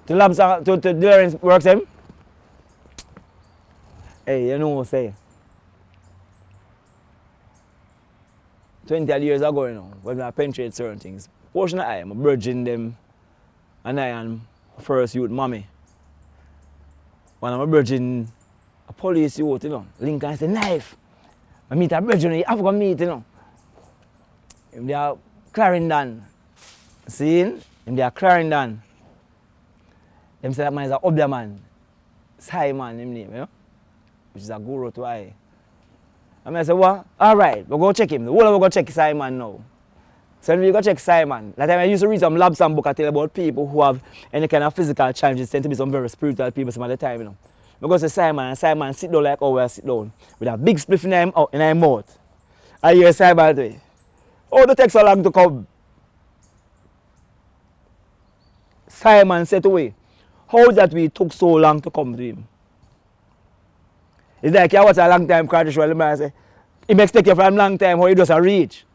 To labs to Lawrence works him? Hey, you know what I say? 20 odd years ago, you know, when I penetrate certain things, portion of I am bridging them, and I am first youth mommy. When I'm bridging a police youth, you know, Lincoln say knife. I meet a bridging, you have to meet, you know. If they are Clarendon, see? If they are Clarendon, them say that man is a Obia man. Simon, him name, you know, which is a guru to I. And I say, what? Alright, we'll go check him. The whole of we go check Simon now. So when we go check Simon, that time I used to read some Labsam book I tell about people who have any kind of physical challenges, tend to be some very spiritual people some of the time, you know. We go to Simon, and Simon sit down like how we sit down, with a big spliff in his mouth. I hear Simon say, oh, it takes so long to come. Simon said away, how is that we took so long to come to him? It's like you watch a long time crowd show, the man say, he expect you for a long time, how you just reach.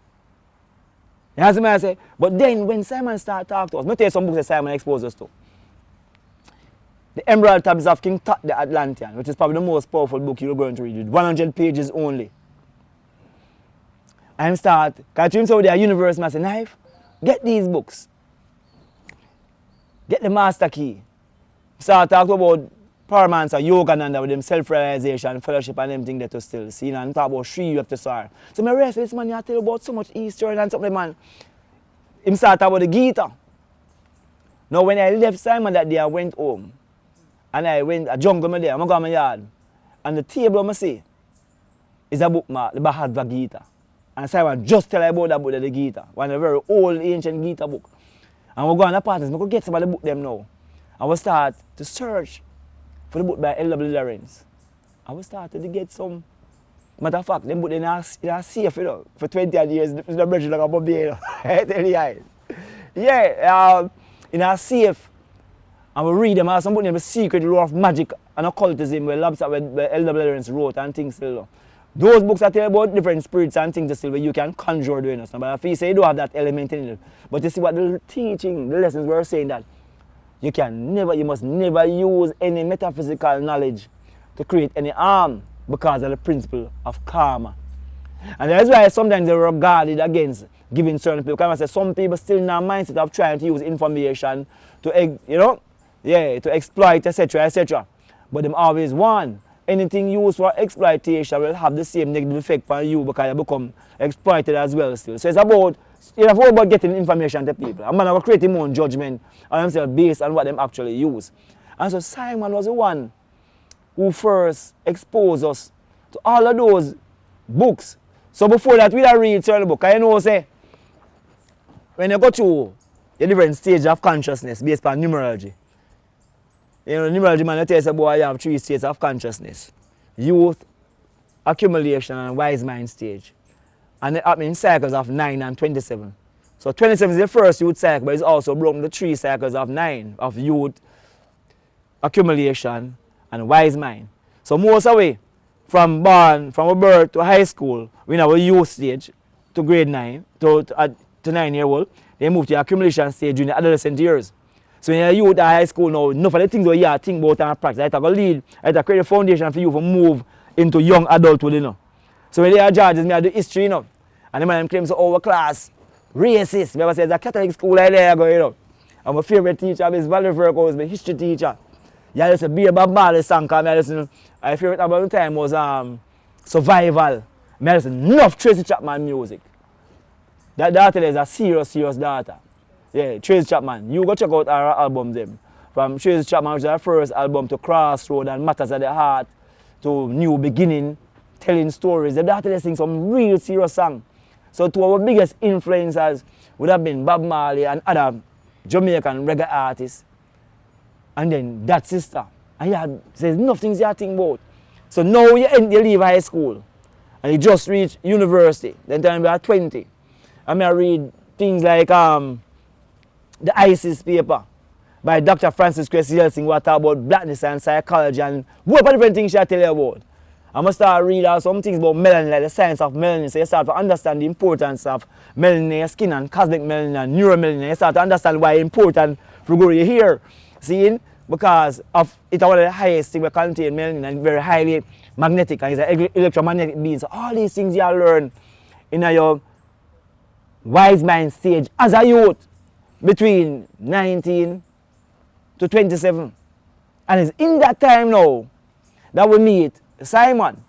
You know what I say? But then when Simon started talking to us, let me tell you some books that Simon exposed us to. The Emerald Tabs of King Tut the Atlantean, which is probably the most powerful book you're going to read, with 100 pages only. I start, because you say they are universe, I say, Knife, get these books. Get the master key. Start talking about Paramount and Yogananda with them self-realization, fellowship and them things that you still see. And talk about Sri you have to start. So my rest this man, you tell you about so much history and something, man. Him start about the Gita. Now when I left Simon that day, I went home. And I went a jungle there, I go to my yard. And the table I see is a book mark, the Bhagavad Gita. And Simon just tell about that book, the Gita. One of the very old ancient Gita book. And we go on the parties, I go get some of the book them now. I will start to search for the book by L.W. Lawrence. I will start to get some. Matter of fact, them book in a safe, you know, for 20 years, the bridge like a Bobby, you know. I tell you guys. Yeah, in a safe. And we read them as some book named The Secret Law of Magic and Occultism, where L.W. Lawrence wrote and things still. You know. Those books are tell about different spirits and things still where you can conjure doing us. But if you say you don't have that element in it. But you see what the teaching, the lessons were saying that you must never use any metaphysical knowledge to create any harm because of the principle of karma. And that's why sometimes they were guarded against giving certain people. Because I say some people still in a mindset of trying to use information to, to exploit, etc., etc. But them always want anything used for exploitation will have the same negative effect on you because you become exploited as well still. So it's about, about getting information to people. A man will create his own judgment on himself based on what them actually use. And so Simon was the one who first exposed us to all of those books. So before that we read certain book, I know say when you go through a different stage of consciousness based on numerology. You know, numerology man tells you about you have 3 states of consciousness. Youth, accumulation, and wise mind stage. And it happens in cycles of 9 and 27. So 27 is the first youth cycle, but it's also broken the 3 cycles of 9 of youth, accumulation, and wise mind. So most of the way, from a birth to high school, we have a youth stage to grade 9, to 9-year-old. They move to the accumulation stage during the adolescent years. So when you're youth at high school now, enough of the things that you think about and practice, it's going to lead, it's create a foundation for you to move into young adulthood, you know. So when they are judges, I do history, you know. And the man claims to our class, racist. We ever say it's a Catholic school like there, you know. And my favorite teacher is Valerie Verco, is my history teacher. Yeah, I used to be a Bob Marley song, because I listen, my favorite about the time was Survival. I listen enough Tracy Chapman music. That daughter is a serious daughter. Yeah, Tracy Chapman. You go check out our albums them. From Tracy Chapman, which is our first album, to Crossroad and Matters at the Heart, to New Beginning, telling stories. The daughter sing some real serious song. So two of our biggest influencers would have been Bob Marley and other Jamaican reggae artists. And then that sister. And yeah, there's enough things you think about. So now you leave high school and you just reach university. Then time you are 20. And I read things like the ISIS paper by Dr. Francis Cress Yelsing, what talk about blackness and psychology and what different things she tell you about. I must start reading some things about melanin, like the science of melanin. So you start to understand the importance of melanin in your skin and cosmic melanin and neuromelanin. You start to understand why it's important for go to your hair. Seeing? Because of it's one of the highest things we contain melanin and very highly magnetic and it's an electromagnetic being. So all these things you learn in your wise mind stage as a youth between 19 to 27. And it's in that time now that we meet Simon.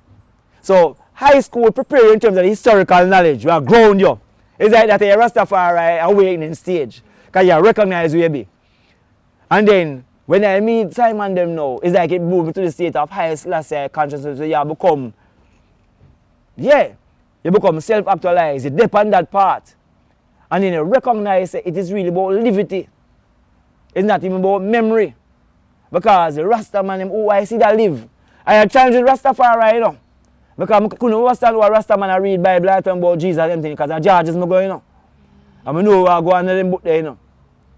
So high school prepare you in terms of the historical knowledge. We are ground you. It's like that a Rastafari awakening stage. Because you recognize where you be. And then when I meet Simon them now, it's like it moves to the state of highest Selassie consciousness. So you become, you become self-actualized. You depend on that part. And then you recognize it is really about liberty. It's not even about memory. Because the Rastaman, who I see that live. I challenge Rastafari, you know. Because I couldn't understand what Rastaman I read Bible and about Jesus and everything. Because I judges me going, you know. And I know I go on them book there, you know.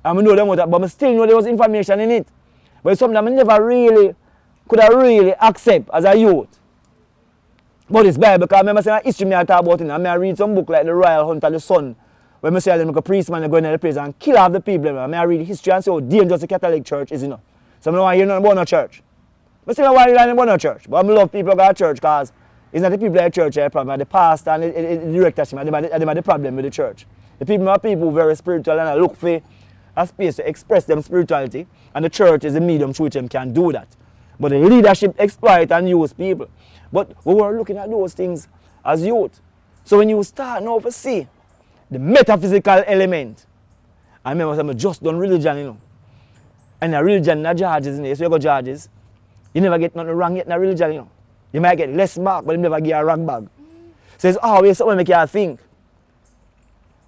And I know them, but I still know there was information in it. But it's something I never really could have really accept as a youth. But it's Bible, because I remember saying history I talk about it. And I read some book like The Royal Hunt of the Sun. When I say them like a priest man go in the place and kill half the people. I read history and see how dangerous the Catholic Church is, you know. So I don't want to hear nothing about no church. I still don't want to hear nothing about no church. But I love people who go to church because it's not the people at the church that are the problem. The pastor and the directorship are the problem with the church. The people are people who are very spiritual and look for a space to express them spirituality. And the church is the medium through which them can do that. But the leadership exploit and use people. But we were looking at those things as youth. So when you start now to see the metaphysical element, I remember I just done religion, you know. And the religion, not judges, you know. So you go judges, you never get nothing wrong yet in the religion, you know. You might get less mark, but you never get a wrong bag. So it's always something make you think.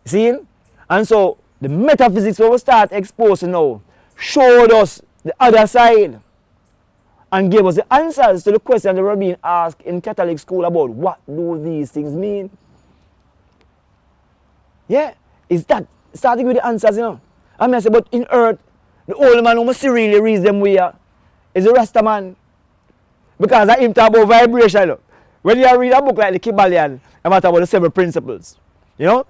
See? And so the metaphysics we will start exposing now showed us the other side and gave us the answers to the questions that were being asked in Catholic school about what do these things mean. Yeah, is that starting with the answers, you know. I mean, I say, but in earth, the old man who must really reads them where is the Rastaman. Because I him talk about vibration, you know. When you read a book like the Kybalion, I'm talking about the 7 principles. You know?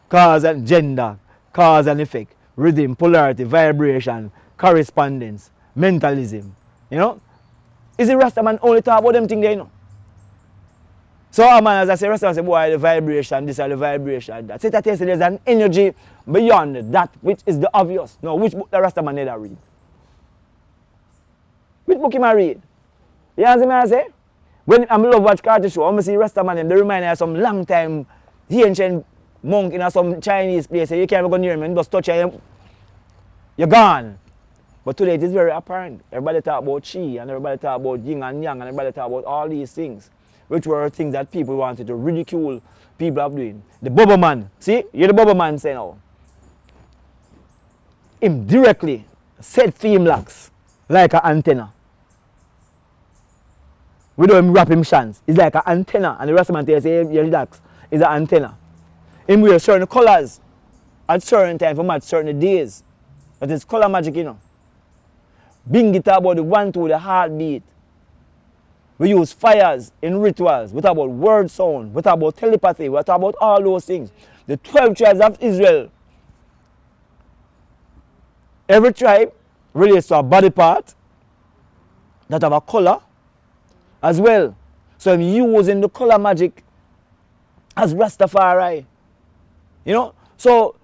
Cause and gender, cause and effect, rhythm, polarity, vibration, correspondence, mentalism. You know? Is the Rastaman only talk about them things there, you know? So, man, as I say, Rastaman say, boy, the vibration, this and the vibration, that. So, that there's an energy beyond that which is the obvious. Now, which book the Rastaman need to read? Which book him I read? You know what I say? When I love watch cartoon show, I see Rastaman, they remind me of some long time ancient monk in some Chinese place. You can't go near him and just touch him, you're gone. But today it is very apparent. Everybody talk about chi and everybody talk about yin and yang and everybody talk about all these things, which were things that people wanted to ridicule people of doing. The Bubba man, see, you're the Bubba man saying now. Him directly set film locks like an antenna. We don't wrap him chance. It's like an antenna. And the rest of the man say your relax is an antenna. Him wear certain colors at certain times for match certain days. That is color magic, you know. Bingi talk about the 1-2, the heartbeat. We use fires in rituals. We talk about word sound. We talk about telepathy. We talk about all those things. The 12 tribes of Israel. Every tribe relates to a body part that have a color as well. So I'm using the color magic as Rastafari. You know? So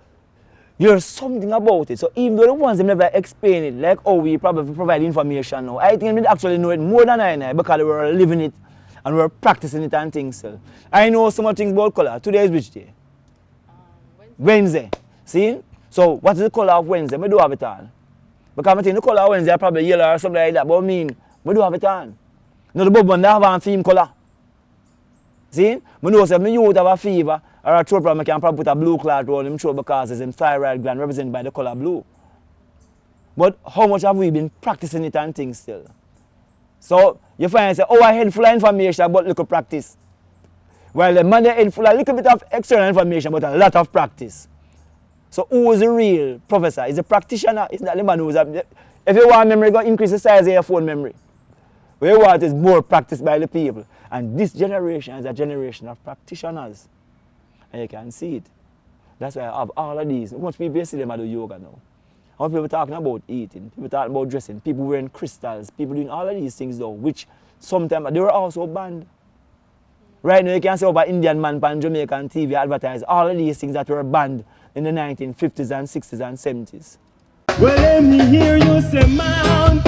there's something about it. So even though the ones that never explain it, like how we probably provide information now, I think they actually know it more than I know because we were living it and we were practicing it and things. So I know so much things about color. Today is which day? Wednesday. See? So what is the color of Wednesday? I do have it all. Because I think the color of Wednesday is probably yellow or something like that. But I mean, I do have it all. Now the bubble have a theme color. See? I know if my youth have a fever or a throat problem, I can probably put a blue cloth around him throat because it's in thyroid gland represented by the color blue. But how much have we been practicing it and things still? So you find say, oh, I head full of information but little practice. While the man head full of a little bit of external information but a lot of practice. So who is the real professor? Is the practitioner? Is not the man who is a, if you want memory, go increase the size of your phone memory. What you want is more practice by the people. And this generation is a generation of practitioners. And you can see it. That's why I have all of these. Much people see them do yoga now. How people talking about eating, people talking about dressing, people wearing crystals, people doing all of these things though, which sometimes they were also banned. Right now you can see about Indian man on Jamaican TV advertise all of these things that were banned in the 1950s and 60s and 70s. Well, let me hear you say, man.